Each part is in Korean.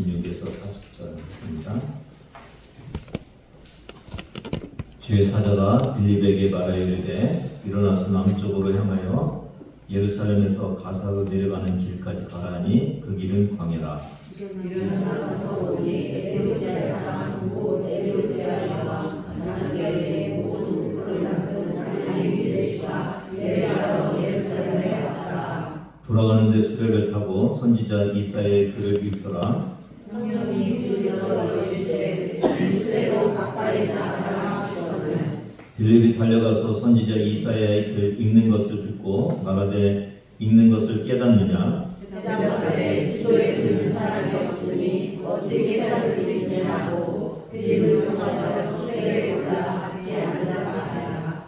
26에서 40절입니다. 주의 사자가 빌립에게 말하여 이르되 일어나서 남쪽으로 향하여 예루살렘에서 가사로 내려가는 길까지 가라니 그 길은 광야라. 일어나서 오니 에티오피아에 사는 곧 에티오피아의 왕 가나안의 모든 국을 남편 다니엘시가 예배하러 예루살렘에 왔다. 돌아가는데 수레를 타고 선지자 이사야의 글을 읽더라. 성령이 빌려들어 이르시되 이 수레로 가까이 나가라 하시거늘 빌립이 달려가서 선지자 이사야의 글 읽는 것을 듣고 말하되 읽는 것을 깨닫느냐. 대답하되 지도에 듣는 사람이 없으니 어찌 깨달을 수 있느냐고 빌립을 청하여 수레에 올라 같이 앉아가라.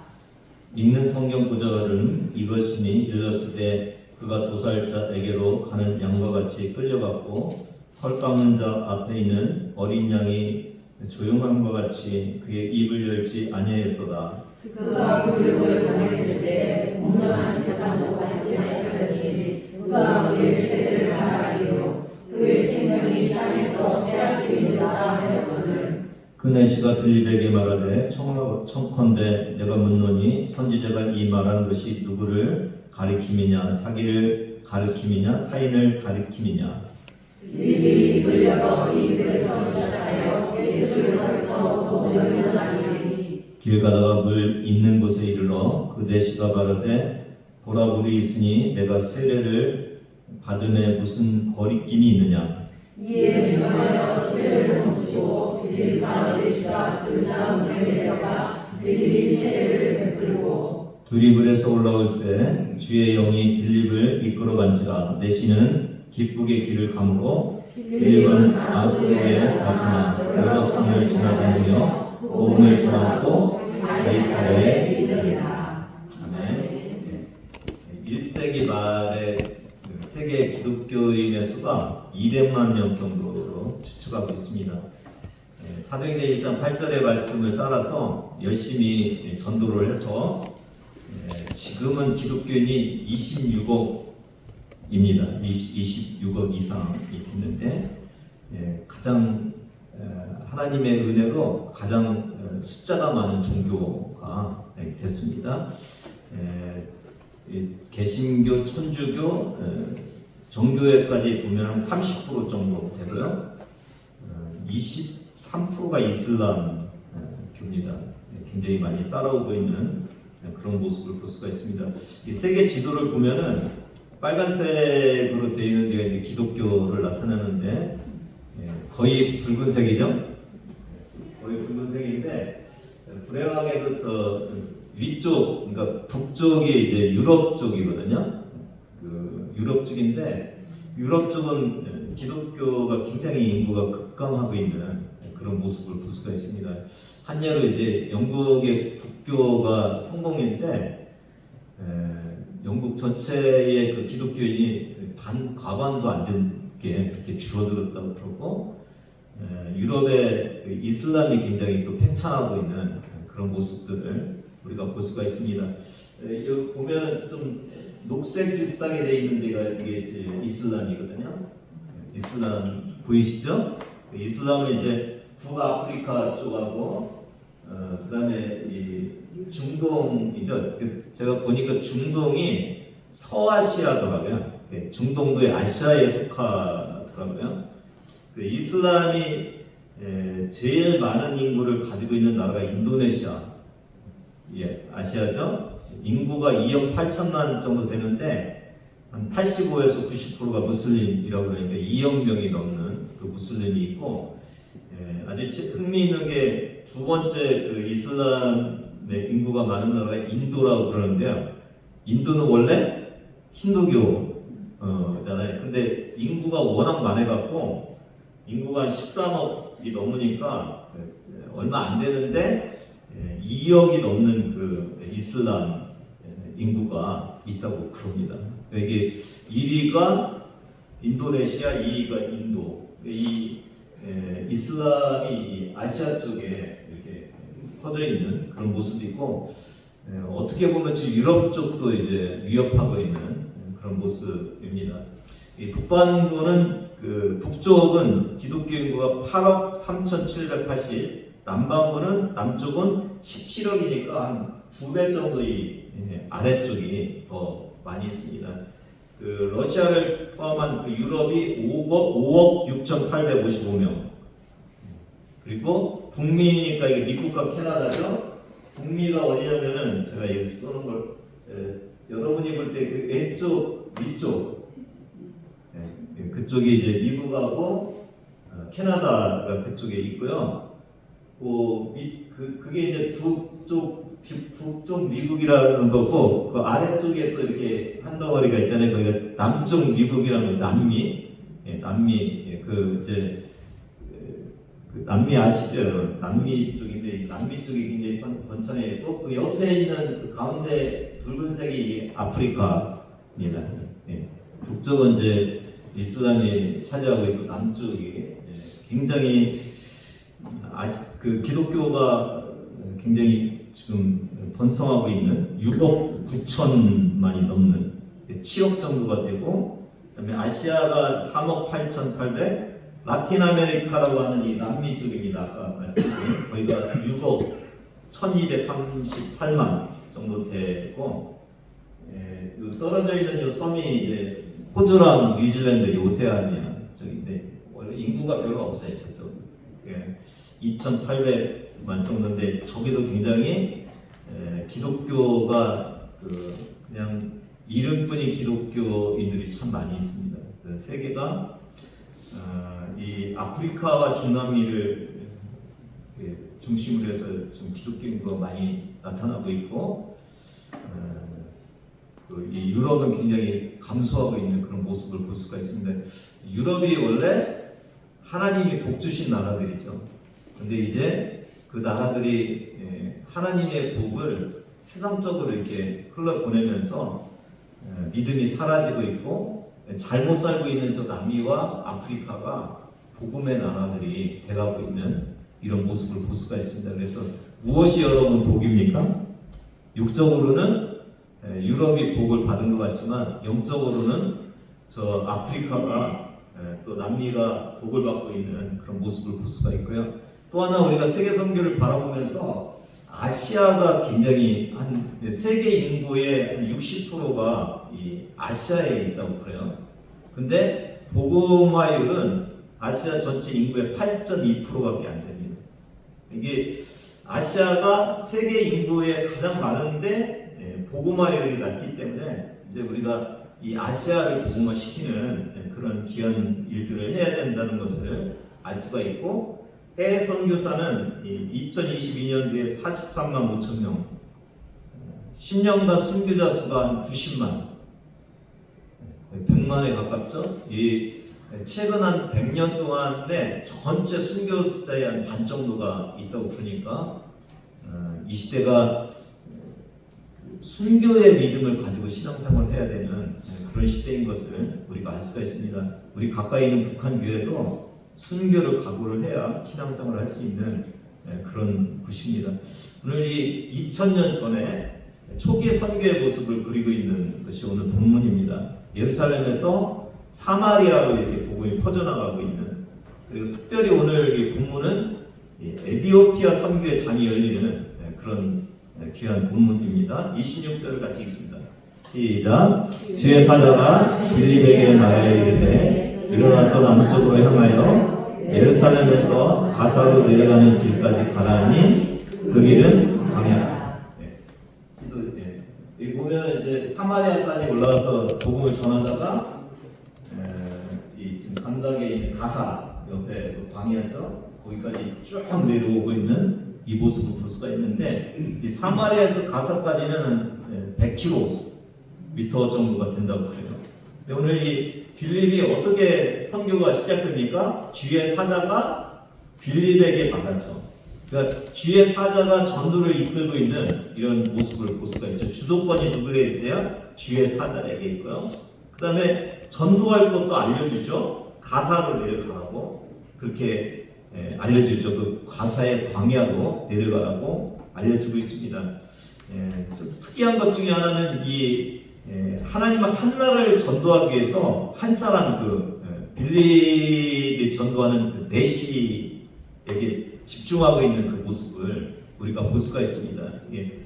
읽는 성경 구절은 이것이니 일렀을 때 그가 도살자에게로 가는 양과 같이 끌려갔고 털 깎는 자 앞에 있는 어린 양이 조용함과 같이 그의 입을 열지 아니하였도다. 그가 굴욕을 당했을 때 공정한 재판도 받지 않았으니 그가 그의 세를 말하리요 그의 생명이 땅에서 빼앗기리라 하였거늘 그 내시가 빌립에게 말하되 청컨대 내가 묻노니 선지자가 이 말하는 것이 누구를 가리킴이냐 자기를 가리킴이냐 타인을 가리킴이냐. 빌립이 입을 열어 이 글에서 시작하여 예수를 벌써 보면 전하니 길 가다가 물 있는 곳에 이르러 그 내시가 말하되 보라 물이 있으니 내가 세례를 받음에 무슨 거리낌이 있느냐. 이에 명하여 수레를 멈추고 빌립과 내시가 둘 다 물에 내려가 빌립이 세례를 베풀고 둘이 물에서 올라올새 주의 영이 빌립을 이끌어간지라. 내시는 기쁘게 길을 감으로 빌립은 아수르에 가거나 여러 성을 지나다니며 복음을 전하고 가이사랴에 이르리라. 아멘. 1세기 말에 세계 기독교인의 수가 200만 명 정도로 추측하고 있습니다. 사도행전 1장 8절의 말씀을 따라서 열심히 전도를 해서 지금은 기독교인이 26억입니다. 26억 이상이 됐는데 가장 하나님의 은혜로 가장 숫자가 많은 종교가 됐습니다. 개신교, 천주교, 정교회까지 보면 한 30% 정도 되고요. 23%가 이슬람 교입니다. 굉장히 많이 따라오고 있는 그런 모습을 볼 수가 있습니다. 이 세계 지도를 보면은 빨간색으로 되어 있는 데가 이제 기독교를 나타내는데 거의 붉은색이죠. 거의 붉은색인데 불행하게도 저 위쪽, 그러니까 북쪽이 이제 유럽 쪽이거든요. 그 유럽 쪽인데 유럽 쪽은 기독교가 굉장히 인구가 급감하고 있는 그런 모습을 볼 수가 있습니다. 한 예로 이제 영국의 국교가 성공인데 영국 전체의 그 기독교인이 과반도 안 된 게 그렇게 줄어들었다고 그러고 유럽의 그 이슬람이 굉장히 또 팽창하고 있는 그런 모습들을 우리가 볼 수가 있습니다. 여기 보면 좀 녹색 비슷하게 되어 있는 데가 이게 이제 이슬람이거든요. 이슬람 보이시죠? 이슬람은 이제 북아프리카 쪽하고 그다음에 이 중동이죠. 제가 보니까 중동이 서아시아더라고요. 중동도의 아시아에 속하더라고요. 이슬람이 제일 많은 인구를 가지고 있는 나라가 인도네시아. 아시아죠? 인구가 2억 8천만 정도 되는데 한 85에서 90%가 무슬림이라고 그러니까 2억 명이 넘는 그 무슬림이 있고 아주 흥미있는 게 두 번째 그 이슬람의 인구가 많은 나라가 인도라고 그러는데요. 인도는 원래 힌두교잖아요. 근데 인구가 워낙 많아갖고 인구가 한 13억이 넘으니까 얼마 안 되는데 2억이 넘는 그 이슬람 인구가 있다고 그럽니다. 이게 1위가 인도네시아, 2위가 인도. 이 이슬람이 아시아 쪽에 이렇게 퍼져 있는 그런 모습이 있고 어떻게 보면 지금 유럽 쪽도 이제 위협하고 있는 그런 모습입니다. 이 북반구는 그 북쪽은 기독교 인구가 8억 3,780, 남반구는 남쪽은 17억이니까 한 2배 정도의 아래쪽이 더 많이 있습니다. 그 러시아를 포함한 그 유럽이 5억 6,855명. 그리고 북미니까 이게 미국과 캐나다죠. 북미가 어디냐면은 제가 여기 쏘는 걸 여러분이 볼 때 그 왼쪽 위쪽 그쪽이 이제 미국하고 캐나다가 그쪽에 있고요. 그게 이제 북쪽 미국이라는 거고 그 아래쪽에 또 이렇게 한 덩어리가 있잖아요. 거기가 남쪽 미국이라는 남미, 남미 그 이제 그 남미 아시죠? 남미 쪽인데 남미 쪽이 굉장히 번창해 있고 그 옆에 있는 그 가운데 붉은색이 아프리카입니다. 북쪽은 이제 이슬람이 차지하고 있고 남쪽이 굉장히 그 기독교가 굉장히 지금 번성하고 있는 6억 9천만이 넘는 7억 정도가 되고 그다음에 아시아가 3억 8,800 라틴 아메리카라고 하는 이 남미 쪽입니다. 아까 말씀드린 거기가 6억 1,238만 정도 되고 떨어져 있는 이 섬이 이제 호주랑 뉴질랜드 오세아니아 쪽인데 원래 인구가 별로 없어요. 저쪽 2,800만 정도인데 저기도 굉장히 기독교가 그냥 이름뿐인 기독교인들이 참 많이 있습니다. 그 세계가 이 아프리카와 중남미를 중심으로 해서 지금 기독교 인구가 많이 나타나고 있고 이 유럽은 굉장히 감소하고 있는 그런 모습을 볼 수가 있습니다. 유럽이 원래 하나님이 복 주신 나라들이죠. 근데 이제 그 나라들이 하나님의 복을 세상적으로 이렇게 흘러보내면서 믿음이 사라지고 있고 잘못 살고 있는 저 남미와 아프리카가 복음의 나라들이 돼가고 있는 이런 모습을 볼 수가 있습니다. 그래서 무엇이 여러분 복입니까? 육적으로는 유럽이 복을 받은 것 같지만 영적으로는 저 아프리카가 또 남미가 복을 받고 있는 그런 모습을 볼 수가 있고요. 또 하나 우리가 세계 선교를 바라보면서 아시아가 굉장히 한 세계 인구의 한 60%가 이 아시아에 있다고 그래요. 근데 복음화율은 아시아 전체 인구의 8.2%밖에 안 됩니다. 이게 아시아가 세계 인구의 가장 많은데 복음화율이 낮기 때문에 이제 우리가 이 아시아를 복음화시키는 그런 귀한 일들을 해야 된다는 것을 알 수가 있고 해외 선교사는 2022년도에 43만 5천 명 10년간 선교자 수가 한 90만 거의 100만에 가깝죠. 이 최근 한 100년 동안에 전체 선교자의 한 반 정도가 있다고 그러니까 이 시대가 순교의 믿음을 가지고 신앙생활을 해야 되는 그런 시대인 것을 우리가 알 수가 있습니다. 우리 가까이 있는 북한 교회도 순교를 각오를 해야 신앙생활을 할 수 있는 그런 곳입니다. 오늘 이 2000년 전에 초기 선교의 모습을 그리고 있는 것이 오늘 본문입니다. 예루살렘에서 사마리아로 이렇게 복음이 퍼져나가고 있는 그리고 특별히 오늘 이 본문은 에티오피아 선교의 장이 열리는 그런 귀한 본문입니다. 26절을 같이 읽습니다. 시작. 주의 사자가 빌립에게 말하여 이르되 일어나서 남쪽으로 향하여 예루살렘에서 가사로 내려가는 길까지 가라니 그 길은 광야라. 여기 보면 이제 사마리아까지 올라가서 복음을 전하다가 이 지금 감각에 있는 가사 옆에 광야죠. 거기까지 쭉 내려오고 있는 이 모습을 볼 수가 있는데 이 사마리아에서 가사까지는 100km 정도가 된다고 그래요. 근데 오늘 이 빌립이 어떻게 선교가 시작됩니까? 주의 사자가 빌립에게 말하죠. 그러니까 주의 사자가 전도를 이끌고 있는 이런 모습을 볼 수가 있죠. 주도권이 누구에게 있어요? 주의 사자에게 있고요. 그 다음에 전도할 것도 알려주죠. 가사로 내려가라고 그렇게 알려주죠. 그 가사의 광야로 내려가라고 알려주고 있습니다. 좀 특이한 것 중에 하나는 이 하나님은 한 나라를 전도하기 위해서 한 사람 빌립이 전도하는 그 내시에게 집중하고 있는 그 모습을 우리가 볼 수가 있습니다.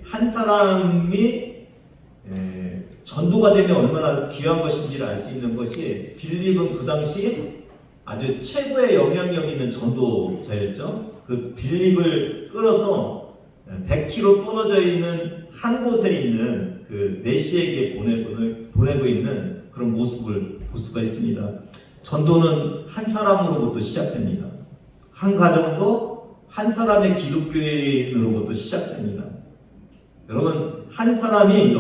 한 사람이 전도가 되면 얼마나 귀한 것인지를 알 수 있는 것이 빌립은 그 당시 아주 최고의 영향력 있는 전도자였죠. 그 빌립을 끌어서 100km 떨어져 있는 한 곳에 있는 그 내시에게 보내고 있는 그런 모습을 볼 수가 있습니다. 전도는 한 사람으로부터 시작됩니다. 한 가정도 한 사람의 기독교인으로부터 시작됩니다. 여러분, 한 사람인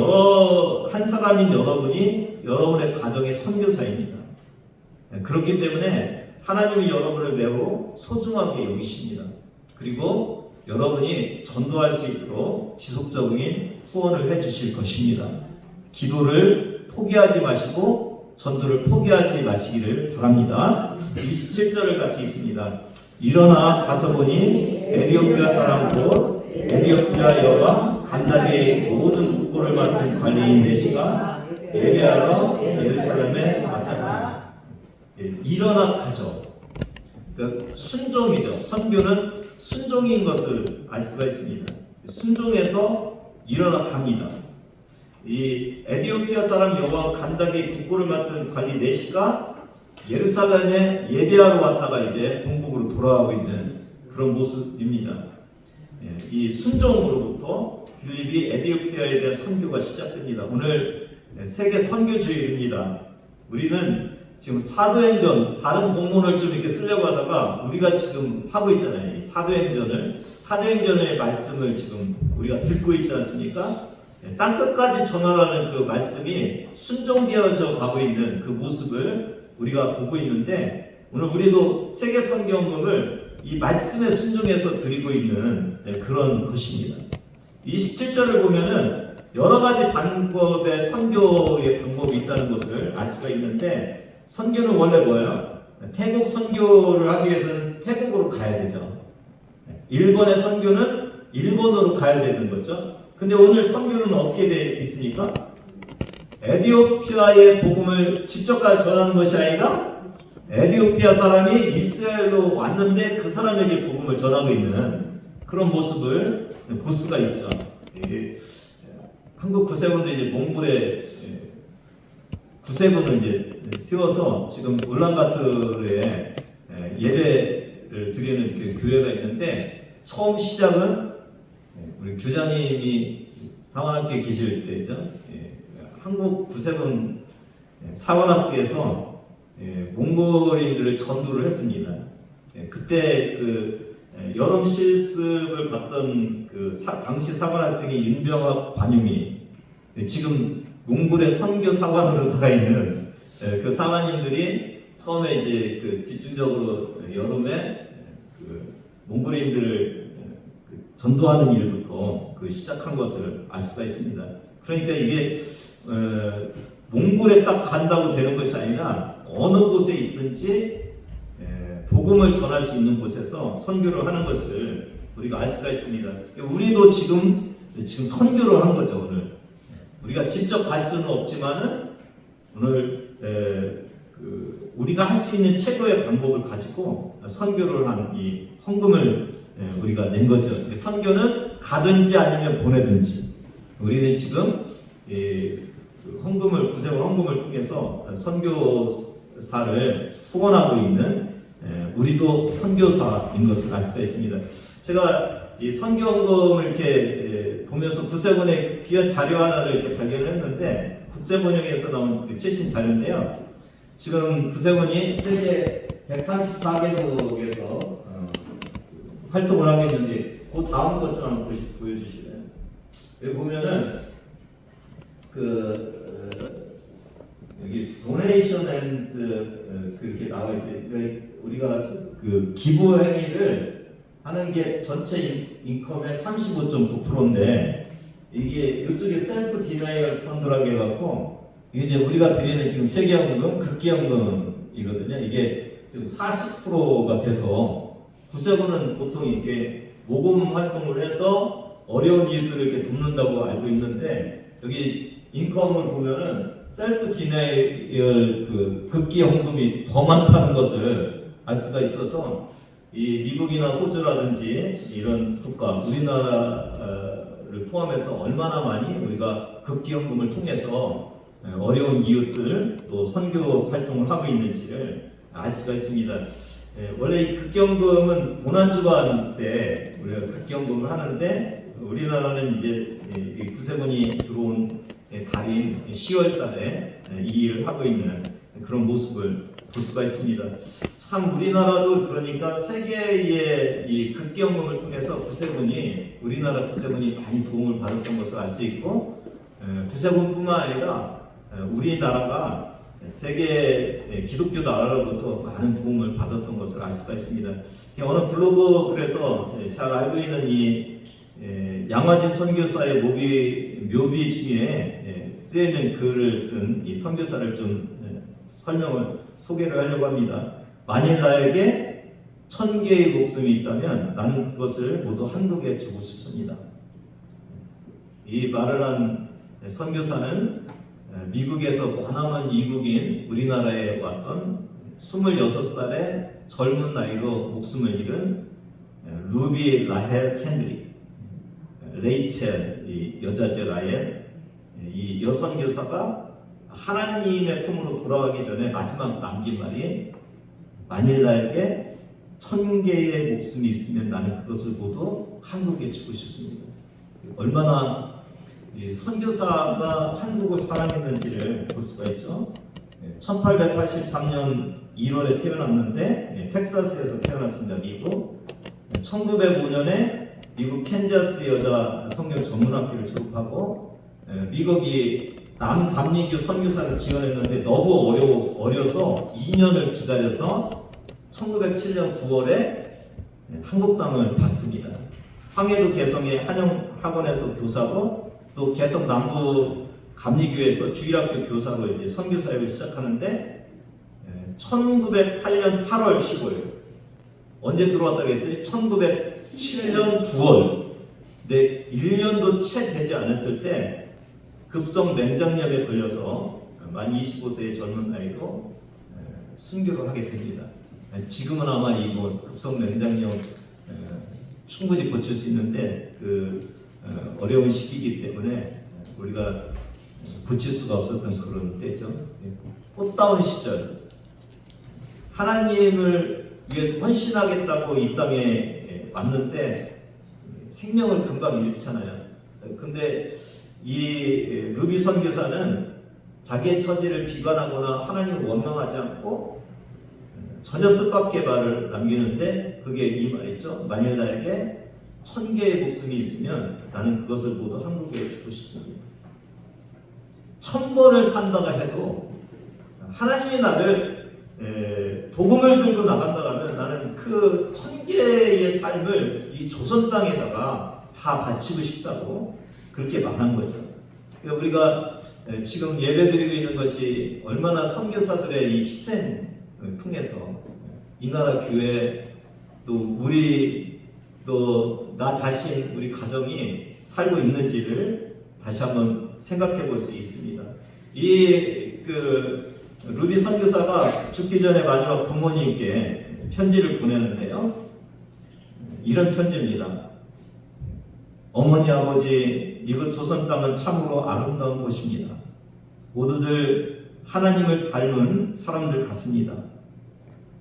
여러분이 여러분의 가정의 선교사입니다. 그렇기 때문에 하나님이 여러분을 매우 소중하게 여기십니다. 그리고 여러분이 전도할 수 있도록 지속적인 후원을 해주실 것입니다. 기도를 포기하지 마시고 전도를 포기하지 마시기를 바랍니다. 27절을 같이 읽습니다. 일어나 가서 보니 에티오피아 사람 곧 에티오피아 여왕 간다게의 모든 국고를 맡은 관리인 내시가 예배하러 예루살렘에 왔다. 일어나 가죠. 그러니까 순종이죠. 선교는 순종인 것을 알 수가 있습니다. 순종해서 일어나 갑니다. 이 에티오피아 사람 여왕 간다게의 국고를 맡은 관리 내시가 예루살렘에 예배하러 왔다가 이제 본국으로 돌아가고 있는 그런 모습입니다. 이 순종으로부터 빌립이 에티오피아에 대한 선교가 시작됩니다. 오늘 세계 선교주일입니다. 우리는 지금 사도행전 다른 본문을 좀 이렇게 쓰려고 하다가 우리가 지금 하고 있잖아요. 사도행전의 말씀을 지금 우리가 듣고 있지 않습니까? 땅 끝까지 전하라는 그 말씀이 순종되어져 가고 있는 그 모습을 우리가 보고 있는데, 오늘 우리도 세계 선교헌금을 이 말씀에 순종해서 드리고 있는 그런 것입니다. 27절을 보면은 여러 가지 방법의 선교의 방법이 있다는 것을 알 수가 있는데, 선교는 원래 뭐예요? 태국 선교를 하기 위해서는 태국으로 가야 되죠. 일본의 선교는 일본으로 가야 되는 거죠. 근데 오늘 선교는 어떻게 되어 있습니까? 에티오피아의 복음을 직접 가서 전하는 것이 아니라 에티오피아 사람이 이스라엘로 왔는데 그 사람에게 복음을 전하고 있는 그런 모습을 볼 수가 있죠. 한국 구세군도 이제 몽골에 구세군을 이제 세워서 지금 울란바토르에 예배를 드리는 그 교회가 있는데, 처음 시작은 우리 교장님이 사관학교에 계실 때죠. 한국 구세군 사관학교에서 몽골인들을 전도를 했습니다. 그때 그 여름 실습을 받던 그 당시 사관학생이 윤병학 관유미, 지금 몽골의 선교 사관으로 나가 있는 그 사관님들이 처음에 이제 그 집중적으로 여름에 그 몽골인들을 전도하는 일부터 시작한 것을 알 수가 있습니다. 그러니까 이게 몽골에 딱 간다고 되는 것이 아니라 어느 곳에 있든지 복음을 전할 수 있는 곳에서 선교를 하는 것을 우리가 알 수가 있습니다. 우리도 지금 선교를 한 거죠. 오늘 우리가 직접 갈 수는 없지만은 오늘 우리가 할 수 있는 최고의 방법을 가지고 선교를 한 이 헌금을 우리가 낸 거죠. 선교는 가든지 아니면 보내든지 우리는 지금 헌금을 구세군 헌금을 통해서 선교사를 후원하고 있는 우리도 선교사인 것을 알 수가 있습니다. 제가 이 선교헌금을 이렇게 보면서 구세군의 귀한 자료 하나를 이렇게 발견했는데, 국제번역에서 나온 그 최신 자료인데요. 지금 구세군이 세계 134개국에서 활동을 하고 있는데, 그 다음 것 좀 한번 보여주실래요? 여기 보면은 여기 도네이션 앤드 그렇게 나와 있지. 우리가 그 기부 행위를 하는 게 전체 인컴의 35.9%인데, 이게 이쪽에 셀프 디나이얼 펀드라고 해갖고, 이게 이제 우리가 드리는 지금 세계헌금, 극기헌금이거든요. 이게 지금 40%가 돼서, 구세군은 보통 이렇게 모금 활동을 해서 어려운 이웃들을 이렇게 돕는다고 알고 있는데, 여기 인컴을 보면은 셀프 디나이얼 그 급기 헌금이 더 많다는 것을 알 수가 있어서 이 미국이나 호주라든지 이런 국가, 우리나라를 포함해서 얼마나 많이 우리가 급기 헌금을 통해서 어려운 이웃들 또 선교 활동을 하고 있는지를 알 수가 있습니다. 원래 이 급기헌금은 고난주간 때 우리가 급기헌금을 하는데 우리나라는 이제 이 구세군이 들어온 달인 10월 달에 이 일을 하고 있는 그런 모습을 볼 수가 있습니다. 참 우리나라도 그러니까 세계의 이 급기헌금을 통해서 우리나라 구세군이 많이 도움을 받았던 것을 알 수 있고 구세군뿐만 아니라 우리나라가 세계 기독교 나라로부터 많은 도움을 받았던 것을 알 수가 있습니다. 어느 블로그 그래서 잘 알고 있는 이 양화진 선교사의 묘비 중에 쓰여있는 글을 쓴 이 선교사를 좀 소개를 하려고 합니다. 만일 나에게 1000개의 목숨이 있다면 나는 그것을 모두 한국에 주고 싶습니다. 이 말을 한 선교사는 미국에서 머나먼 이국인 우리나라에 왔던 26살의 젊은 나이로 목숨을 잃은 루비 라헬 캔드리, 레이첼, 이 여자제 라헬, 이 여선교사가 하나님의 품으로 돌아가기 전에 마지막 남긴 말이 만일 나에게 1000개의 목숨이 있으면 나는 그것을 모두 한국에 주고 싶습니다. 얼마나 선교사가 한국을 사랑했는지를 볼 수가 있죠. 1883년 1월에 태어났는데 텍사스에서 태어났습니다. 미국. 1905년에 미국 캔자스 여자 성경 전문학교를 졸업하고 미국이 남감리교 선교사를 지원했는데 너무 어려서 2년을 기다려서 1907년 9월에 한국 땅을 받습니다. 황해도 개성의 한영학원에서 교사로 또 개성 남부 감리교에서 주일학교 교사로 이제 선교사역을 시작하는데 1908년 8월 15일 언제 들어왔다고 했어요? 1907년 9월. 근데 1년도 채 되지 않았을 때 급성 맹장염에 걸려서 만 25세의 젊은 나이로 순교를 하게 됩니다. 지금은 아마 이 급성 맹장염 충분히 고칠 수 있는데 어려운 시기이기 때문에 우리가 고칠 수가 없었던 그런 때죠. 꽃다운 시절 하나님을 위해서 헌신하겠다고 이 땅에 왔는데 생명을 금방 잃잖아요. 근데 이 루비 선교사는 자기의 처지를 비관하거나 하나님을 원망하지 않고 전혀 뜻밖의 말을 남기는데 그게 이 말이죠. 만일 나에게 1000개의 목숨이 있으면 나는 그것을 모두 한국에 주고 싶습니다. 1000번을 산다가 해도 하나님이 나를 복음을 들고 나간다 하면 나는 그 1000개의 삶을 이 조선 땅에다가 다 바치고 싶다고 그렇게 말한 거죠. 그러니까 우리가 지금 예배드리고 있는 것이 얼마나 선교사들의 이 희생을 통해서 이 나라 교회 또 우리 또 나 자신 우리 가정이 살고 있는지를 다시 한번 생각해 볼 수 있습니다. 이 루비 선교사가 죽기 전에 마지막 부모님께 편지를 보내는데요. 이런 편지입니다. 어머니 아버지 이곳 조선 땅은 참으로 아름다운 곳입니다. 모두들 하나님을 닮은 사람들 같습니다.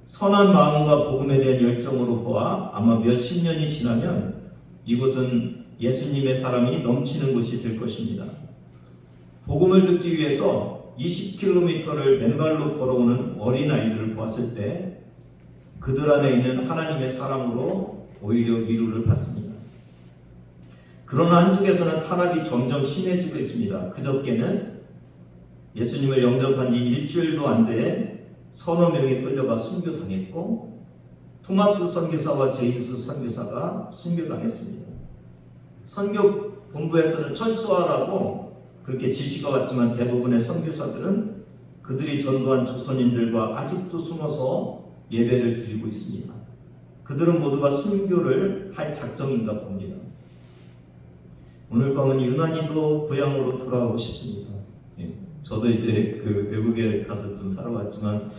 선한 마음과 복음에 대한 열정으로 보아 아마 몇십 년이 지나면 이곳은 예수님의 사랑이 넘치는 곳이 될 것입니다. 복음을 듣기 위해서 20km를 맨발로 걸어오는 어린아이들을 보았을 때 그들 안에 있는 하나님의 사랑으로 오히려 위로를 받습니다. 그러나 한쪽에서는 타락이 점점 심해지고 있습니다. 그저께는 예수님을 영접한 지 일주일도 안 돼 서너 명이 끌려가 순교당했고 토마스 선교사와 제임스 선교사가 순교당했습니다. 선교 본부에서는 철수하라고 그렇게 지시가 왔지만 대부분의 선교사들은 그들이 전도한 조선인들과 아직도 숨어서 예배를 드리고 있습니다. 그들은 모두가 순교를 할 작정인가 봅니다. 오늘 밤은 유난히도 고향으로 돌아가고 싶습니다. 예, 저도 이제 그 외국에 가서 좀 살아왔지만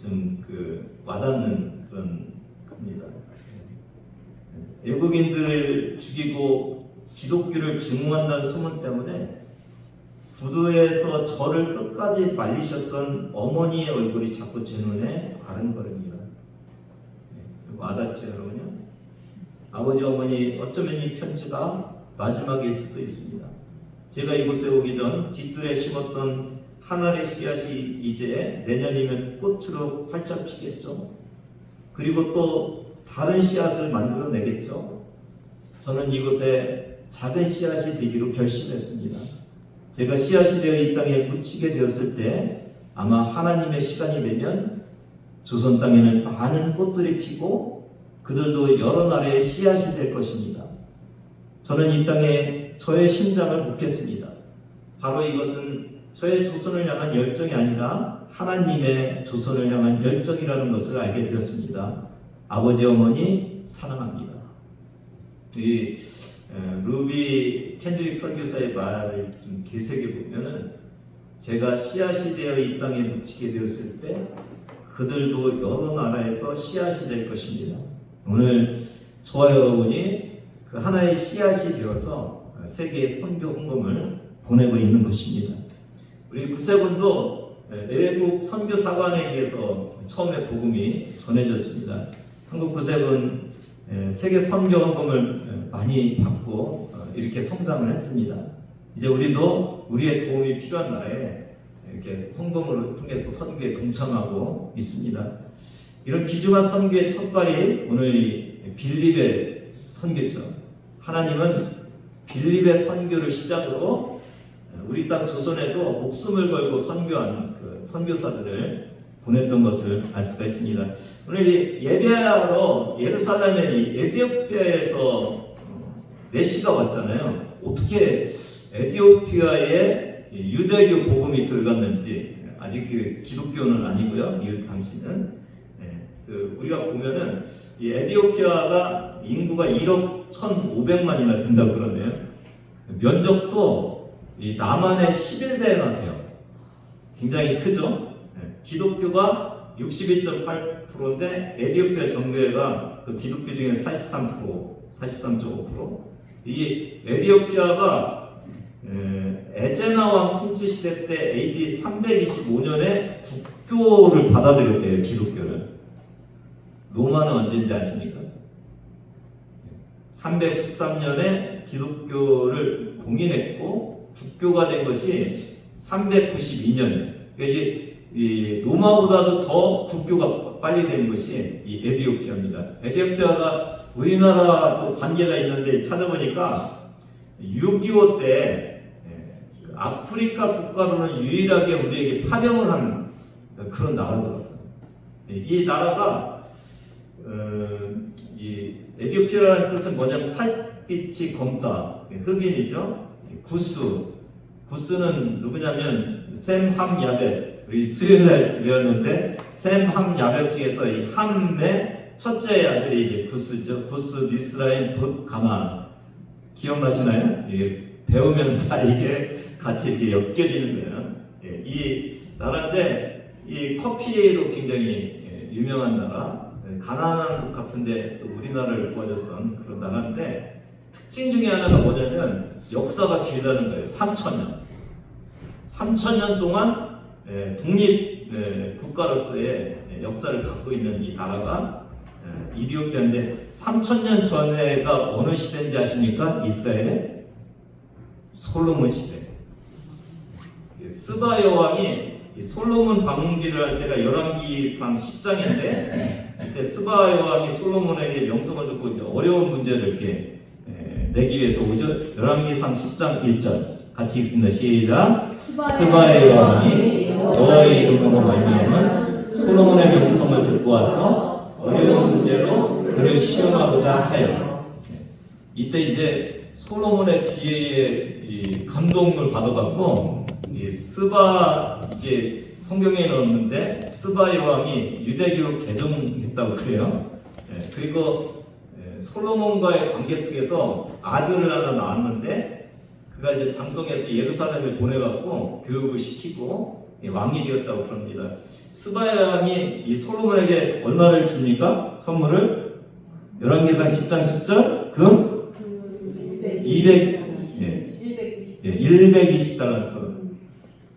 좀 그 와닿는 그런 겁니다. 외국인들을 죽이고 기독교를 증오한다는 소문 때문에 부두에서 저를 끝까지 말리셨던 어머니의 얼굴이 자꾸 제 눈에 아른거립니다. 와닿죠, 여러분요? 아버지, 어머니, 어쩌면 이 편지가 마지막일 수도 있습니다. 제가 이곳에 오기 전 뒷뜰에 심었던 한 알의 씨앗이 이제 내년이면 꽃으로 활짝 피겠죠. 그리고 또 다른 씨앗을 만들어내겠죠. 저는 이곳에 작은 씨앗이 되기로 결심했습니다. 제가 씨앗이 되어 이 땅에 묻히게 되었을 때 아마 하나님의 시간이 되면 조선 땅에는 많은 꽃들이 피고 그들도 여러 나라의 씨앗이 될 것입니다. 저는 이 땅에 저의 심장을 묻겠습니다. 바로 이것은 저의 조선을 향한 열정이 아니라 하나님의 조선을 향한 열정이라는 것을 알게 되었습니다. 아버지, 어머니 사랑합니다. 이 루비 켄드릭 선교사의 말을 좀 되새겨 보면은 제가 씨앗이 되어 이 땅에 묻히게 되었을 때 그들도 여러 나라에서 씨앗이 될 것입니다. 오늘 저와 여러분이 그 하나의 씨앗이 되어서 세계의 선교 헌금을 보내고 있는 것입니다. 우리 구세군도 외국 선교사관에 의해서 처음에 복음이 전해졌습니다. 한국 구세군 세계 선교 헌금을 많이 받고 이렇게 성장을 했습니다. 이제 우리도 우리의 도움이 필요한 나라에 이렇게 헌금을 통해서 선교에 동참하고 있습니다. 이런 귀중한 선교의 첫발이 오늘 이 빌립의 선교죠. 하나님은 빌립의 선교를 시작으로 우리 땅 조선에도 목숨을 걸고 선교한 그 선교사들을 보냈던 것을 알 수가 있습니다. 오늘 예배하러 예루살렘에 에티오피아에서 메시가 왔잖아요. 어떻게 에티오피아에 유대교 복음이 들어갔는지 아직 그 기독교는 아니고요. 이 당시는 우리가 보면은 이 에티오피아가 인구가 1억 1,500만이나 된다고 그러네요. 면적도 이 남한의 11배나 돼요. 굉장히 크죠. 기독교가 62.8%인데 에티오피아 정교회가 그 기독교 중에 43.5%. 이 에티오피아가 에제나 왕 통치 시대 때 AD 325년에 국교를 받아들였대요. 기독교를. 로마는 언제인지 아십니까? 313년에 기독교를 공인했고 국교가 된 것이 392년. 그러니까 이 로마보다도 더 국교가 빨리 된 것이 이 에티오피아입니다. 에티오피아가 우리나라 또 관계가 있는데 찾아보니까 6.25 때 아프리카 국가로는 유일하게 우리에게 파병을 한 그런 나라더라고요. 이 나라가 이 에티오피아라는 뜻은 뭐냐면 살빛이 검다, 흑인이죠. 구스는 누구냐면 샘 함 야벳, 우리 수요일날 배웠는데 샘 함 야벳 중에서 이 함의 첫째 아들이 이게 구스죠. 구스 미스라임 붓 가나 기억나시나요? 이게 배우면 다 이게 같이 이렇게 엮여지는 거예요. 이 나라인데 이 커피로 굉장히 유명한 나라. 가난한 곳 같은데 우리나라를 도와줬던 그런 나라인데 특징 중에 하나가 뭐냐면 역사가 길다는 거예요. 3,000년 동안 독립 국가로서의 역사를 갖고 있는 이 나라가 이디오피아인데 3,000년 전에가 어느 시대인지 아십니까? 이스라엘의 솔로몬 시대. 스바 여왕이 솔로몬 방문기를 할 때가 열왕기상 10장인데 그때 스바 여왕이 솔로몬에게 명성을 듣고 어려운 문제를 이렇게 내기 위해서 오죠. 열왕기상 10장 1절 같이 읽습니다. 시작. 스바의 여왕이 여호와의 이름으로 말미암은 솔로몬의 명성을 듣고 와서 어려운 문제로 그를 시험하고자 하여. 이때 이제 솔로몬의 지혜에 이 감동을 받아갖고 이 스바 이게 성경에 넣었는데 스바 여왕이 유대교로 개종했다고 그래요. 그리고 솔로몬과의 관계 속에서 아들을 하나 낳았는데 그 그가 이제 장성에서 예루살렘에 보내갖고 교육을 시키고 왕이 되었다고 그럽니다. 스바야 왕이 이 솔로몬에게 얼마를 줍니까? 선물을 열왕기상 10장 10절 금 120달란트.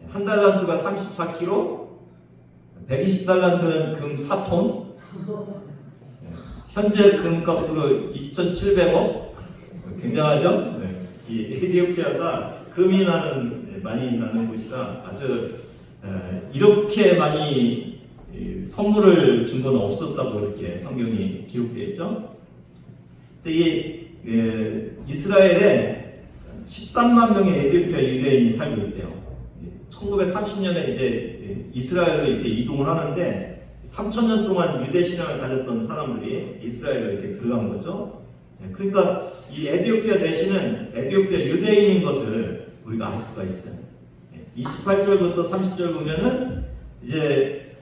한 달란트가 34kg, 120달란트는 금 4톤. 현재 금값으로 2,700억. 굉장하죠? 이 에티오피아가 금이 많이 나는 곳이라 아주 이렇게 많이 선물을 준 건 없었다고 이렇게 성경이 기록되어 있죠. 근데 이 이스라엘에 13만 명의 에티오피아 유대인이 살고 있대요. 1930년에 이제 이스라엘로 이렇게 이동을 하는데 3,000년 동안 유대 신앙을 가졌던 사람들이 이스라엘로 이렇게 들어간 거죠. 그러니까 이 에티오피아 내시는 에티오피아 유대인인 것을 우리가 알 수가 있어요. 28절부터 30절 보면은 이제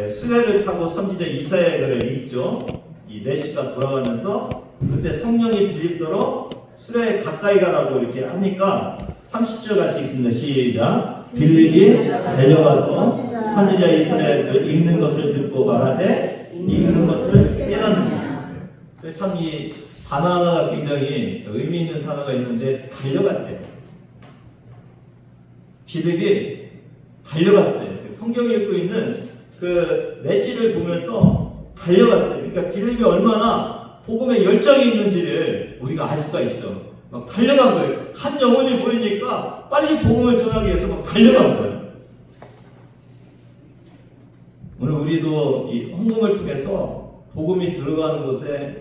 수레를 타고 선지자 이사야를 읽죠. 이 내시가 돌아가면서 그때 성령이 빌립더러 수레에 가까이 가라고 이렇게 하니까 30절 같이 읽습니다. 시작. 빌립이 달려가서 선지자 이사야를 읽는 것을 듣고 말하되 읽는 것을 깨닫느냐. 참 이 단어 하나가 굉장히 의미 있는 단어가 있는데 달려갔대요. 빌립이 달려갔어요. 성경이 읽고 있는 그 내시를 보면서 달려갔어요. 그러니까 빌립이 얼마나 복음에 열정이 있는지를 우리가 알 수가 있죠. 막 달려간 거예요. 한 영혼이 보이니까 빨리 복음을 전하기 위해서 막 달려간 거예요. 오늘 우리도 이 헌금을 통해서 복음이 들어가는 곳에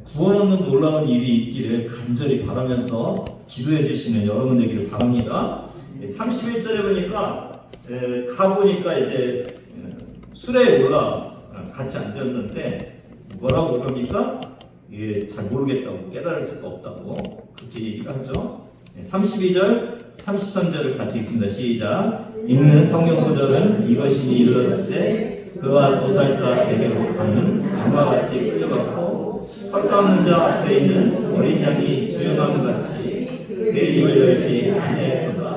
구원 얻는 놀라운 일이 있기를 간절히 바라면서 기도해 주시면 여러분 되기를 바랍니다. 31절에 보니까 가보니까 이제 수레에 올라 같이 앉았는데 뭐라고 그럽니까? 이게 잘 모르겠다고, 깨달을 수가 없다고 그렇게 얘기를 하죠. 32절 33절을 같이 읽습니다. 시작. 읽는 성경 구절은 이것이니 이르렀을 때 그와 도살자에게로 가는 양과 같이 끌려갔고 털 깎는 자 앞에 있는 어린 양이 조용함 같이 그의 입을 열지 아니하였도다.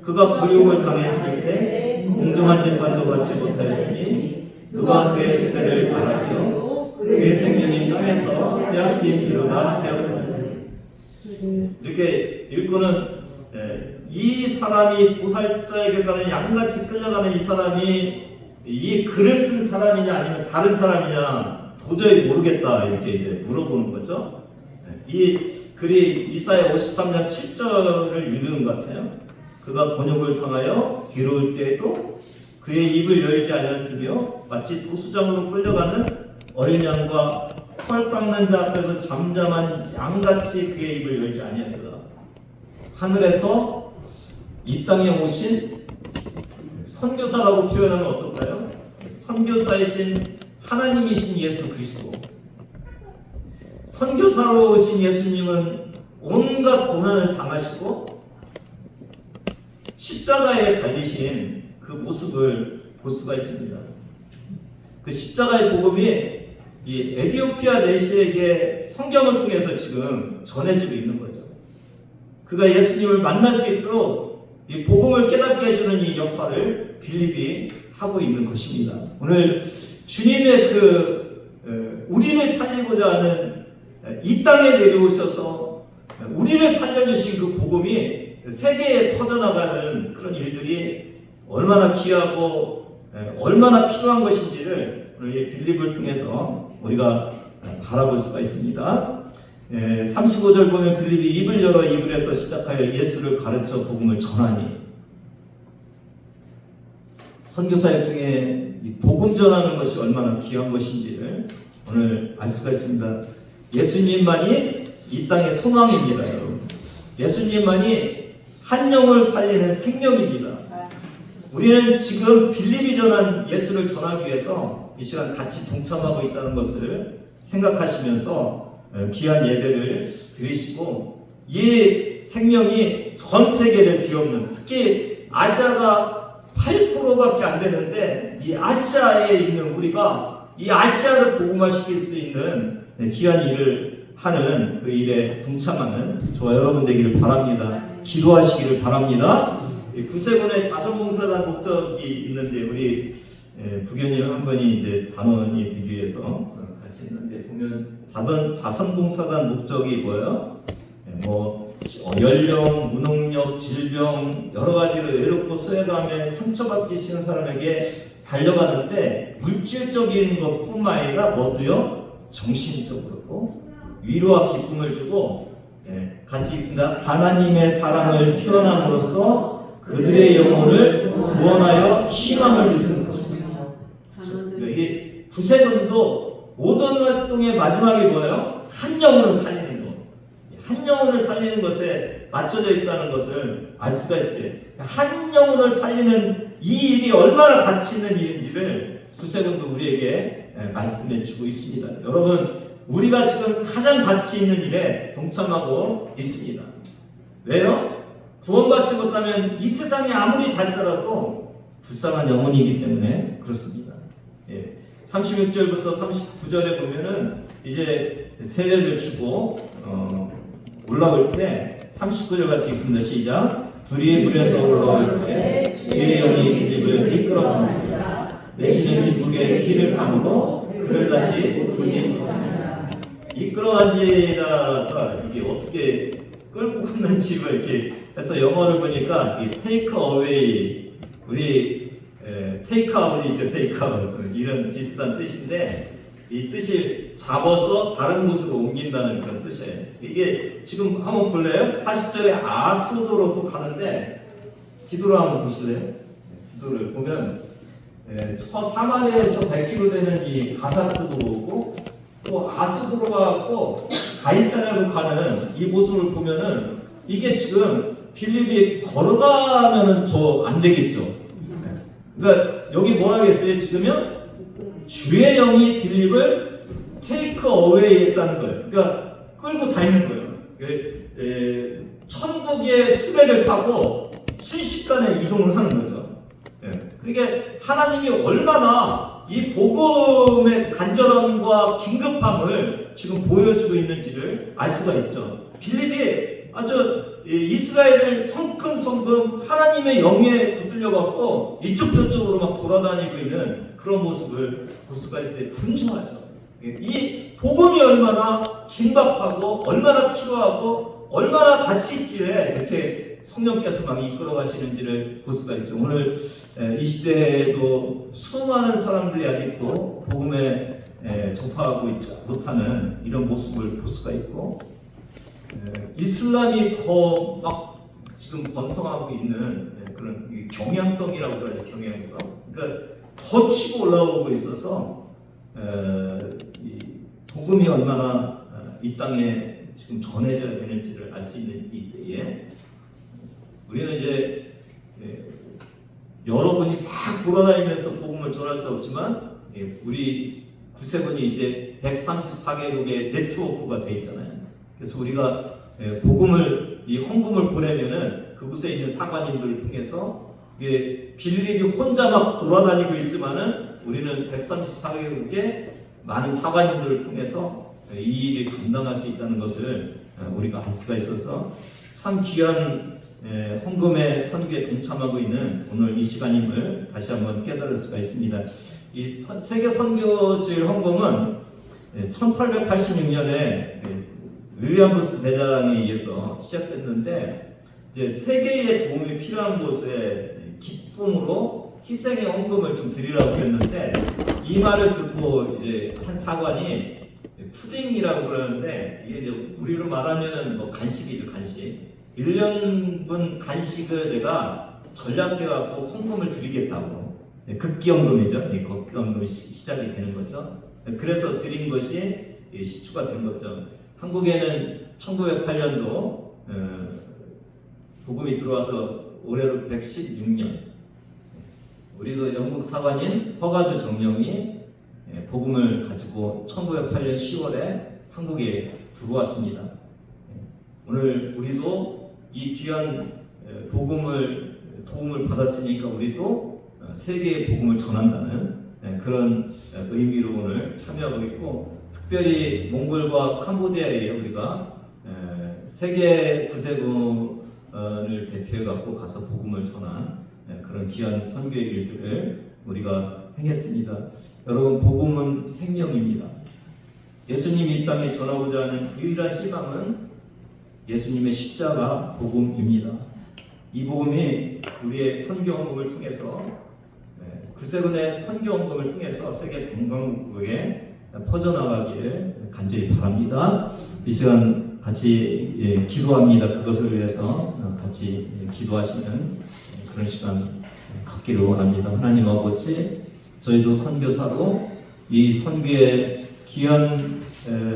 그가 불육을 당했을 때 공정한 재판도 받지 못하였으니 누가 그의 세대를 말하기요 그의 생명이 땅에서 빼앗긴 비로다 하였다. 이렇게 읽고는 이 사람이 도살자에게 가는 양같이 끌려가는 이 사람이 이 글을 쓴 사람이냐 아니면 다른 사람이냐 도저히 모르겠다 이렇게 이제 물어보는 거죠. 이 글이 이사야 53장 7절을 읽은 것 같아요. 그가 번역을 당하여 뒤로올 때에도 그의 입을 열지 않았으며 마치 도수장으로 끌려가는 어린 양과 털 깎는 자 앞에서 잠잠한 양같이 그의 입을 열지 아니하였다. 하늘에서 이 땅에 오신 선교사라고 표현하면 어떨까요? 선교사이신 하나님이신 예수 그리스도. 선교사로 오신 예수님은 온갖 고난을 당하시고 십자가에 달리신 그 모습을 볼 수가 있습니다. 그 십자가의 복음이 이 에티오피아 내시에게 성경을 통해서 지금 전해지고 있는 거죠. 그가 예수님을 만날 수 있도록 이 복음을 깨닫게 해주는 이 역할을 빌립이 하고 있는 것입니다. 오늘 주님의 우리를 살리고자 하는 이 땅에 내려오셔서 우리를 살려주신 그 복음이 세계에 퍼져나가는 그런 일들이 얼마나 귀하고 얼마나 필요한 것인지를 오늘 이 빌립을 통해서 우리가 바라볼 수가 있습니다. 35절 보면 빌립이 입을 열어 이불에서 시작하여 예수를 가르쳐 복음을 전하니 선교사역 중에 이 복음 전하는 것이 얼마나 귀한 것인지를 오늘 알 수가 있습니다. 예수님만이 이 땅의 소망입니다, 여러분. 예수님만이 한 영을 살리는 생명입니다. 우리는 지금 빌립이 전한 예수를 전하기 위해서 이 시간 같이 동참하고 있다는 것을 생각하시면서 귀한 예배를 드리시고 이 생명이 전 세계를 뒤엎는 특히 아시아가 8%밖에 안 되는데 이 아시아에 있는 우리가 이 아시아를 복음화시킬 수 있는 귀한 일을 하는 그 일에 동참하는 저와 여러분 되기를 바랍니다. 기도하시기를 바랍니다. 구세군의 자선봉사단 목적이 있는데 우리 부교님 한 분이 이제 단원이 되기 위해서 같이 했는데 보면 자선봉사단 목적이 뭐예요? 뭐 연령, 무능력, 질병 여러 가지로 외롭고 소외감에 상처받기 싫은 사람에게 달려가는데 물질적인 것뿐만 아니라 뭐도요? 정신적으로 위로와 기쁨을 주고 같이 있습니다. 하나님의 사랑을 표현함으로써 그들의 영혼을 구원하여 희망을 주는 것입니다. 이게 구세군도 모든 활동의 마지막이 뭐예요? 한 영혼을 살리는 것. 한 영혼을 살리는 것에 맞춰져 있다는 것을 알 수가 있어요. 한 영혼을 살리는 이 일이 얼마나 가치 있는 일인지를 구세군도 우리에게 말씀해 주고 있습니다. 여러분, 우리가 지금 가장 가치 있는 일에 동참하고 있습니다. 왜요? 구원받지 못하면 이 세상에 아무리 잘 살아도 불쌍한 영혼이기 때문에 그렇습니다. 36절부터 39절에 보면은 이제 세례를 주고 올라올 때 39절 같이 읽습니다. 시작. 둘이 물에서 올라올 때 주의 영이 빌립을 이끌어가면서 내시는 기쁘게 길을 가누고 그를 다시 부르지 못하니라. 이끌어간지라가 이게 어떻게 끌고 갔는지 이렇게 해서 영어를 보니까 이 take away, 우리 take out이죠. take out 이런 비슷한 뜻인데 이 뜻이 잡아서 다른 곳으로 옮긴다는 그런 뜻이에요. 이게 지금 한번 볼래요? 40절에 아소도로 또 가는데 지도를 한번 보실래요? 지도를 보면 사마리아에서 100km 되는 이 가사도로 오고 또 아소도로 가고 가이사랴로 가는 이 모습을 보면은 이게 지금 빌립이 걸어가면은 저 안 되겠죠. 그러니까 여기 뭐라 했어요? 지금요? 주의 영이 빌립을 테이크 어웨이 했다는 거예요. 그러니까 끌고 다니는 거예요. 천국의 수레를 타고 순식간에 이동을 하는 거죠. 그러니까 하나님이 얼마나 이 복음의 간절함과 긴급함을 지금 보여주고 있는지를 알 수가 있죠. 빌립이 아주 이스라엘을 성큼성큼 하나님의 영에 붙들려갖고 이쪽 저쪽으로 막 돌아다니고 있는 그런 모습을 볼 수가 있어요. 분주하죠. 이 복음이 얼마나 긴박하고 얼마나 필요하고 얼마나 가치 있기에 이렇게 성령께서 막 이끌어 가시는지를 볼 수가 있죠. 오늘 이 시대에도 수많은 사람들이 아직도 복음에 접하고 있지 못하는 이런 모습을 볼 수가 있고 이슬람이 더 막 지금 번성하고 있는 그런 경향성이라고 그러죠. 경향성. 그러니까 더 치고 올라오고 있어서 이 복음이 얼마나 이 땅에 지금 전해져야 되는지를 알 수 있는 이 때에 우리는 이제 여러분이 막 돌아다니면서 복음을 전할 수 없지만 우리 구세군이 이제 134개국의 네트워크가 돼 있잖아요. 그래서 우리가 복음을 이 헌금을 보내면은 그곳에 있는 사관님들을 통해서 빌립이 혼자 막 돌아다니고 있지만은 우리는 134개국의 많은 사관님들을 통해서 이 일을 감당할 수 있다는 것을 우리가 알 수가 있어서 참 귀한 헌금의 선교에 동참하고 있는 오늘 이 시간임을 다시 한번 깨달을 수가 있습니다. 이 세계 선교지의 헌금은 1886년에 윌리엄 브루스 대장에 의해서 시작됐는데 이제 세계의 도움이 필요한 곳에 기쁨으로 희생의 헌금을 좀 드리라고 했는데 이 말을 듣고 이제 한 사관이 푸딩이라고 그러는데 이게 이제 우리로 말하면은 뭐 간식이죠, 간식. 1년분 간식을 내가 전략해갖고 헌금을 드리겠다고. 극기헌금이죠. 극기헌금이 시작이 되는 거죠. 그래서 드린 것이 시초가 된 거죠. 한국에는 1908년도 복음이 들어와서 올해로 116년. 우리도 영국 사관인 허가드 정령이 복음을 가지고 1908년 10월에 한국에 들어왔습니다. 오늘 우리도 이 귀한 도움을 받았으니까 우리도 세계의 복음을 전한다는 그런 의미로 오늘 참여하고 있고 특별히 몽골과 캄보디아에 우리가 세계 구세군을 대표해 갖고 가서 복음을 전한 그런 귀한 선교의 일들을 우리가 행했습니다. 여러분, 복음은 생명입니다. 예수님이 이 땅에 전하고자 하는 유일한 희망은 예수님의 십자가 복음입니다. 이 복음이 우리의 선교 헌금을 통해서 구세군의 선교 헌금을 통해서 세계 관광국에 퍼져나가기를 간절히 바랍니다. 이 시간 같이 기도합니다. 그것을 위해서 같이 기도하시는 그런 시간 갖기를 원합니다. 하나님 아버지, 저희도 선교사로 이 선교의 귀한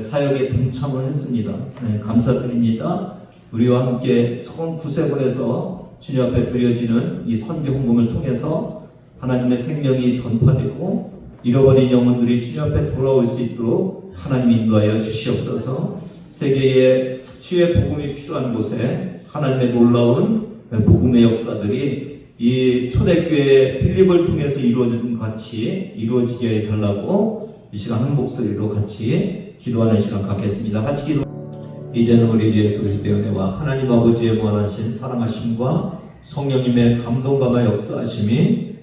사역에 동참을 했습니다. 감사드립니다. 우리와 함께 처음 구세군에서 주님 앞에 드려지는 이 선교 헌금을 통해서 하나님의 생명이 전파되고 잃어버린 영혼들이 주님 앞에 돌아올 수 있도록 하나님 인도하여 주시옵소서. 세계에 주의 복음이 필요한 곳에 하나님의 놀라운 복음의 역사들이 이 초대교회 필립을 통해서 이루어진 같이 이루어지게 해달라고 이 시간 한 목소리로 같이 기도하는 시간 갖겠습니다. 같이 기도. 이제는 우리 주 예수 그리스도의 은혜와 하나님 아버지의 무한하신 사랑하심과 성령님의 감동감과 역사하심이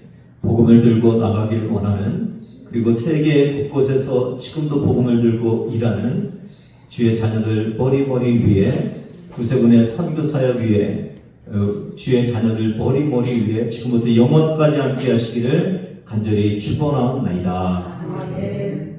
복음을 들고 나가기를 원하는, 그리고 세계 곳곳에서 지금도 복음을 들고 일하는 주의 자녀들 머리머리 위에, 구세군의 선교 사역 위에, 주의 자녀들 머리머리 위에 지금부터 영원까지 함께 하시기를 간절히 축원하옵나이다. 아멘.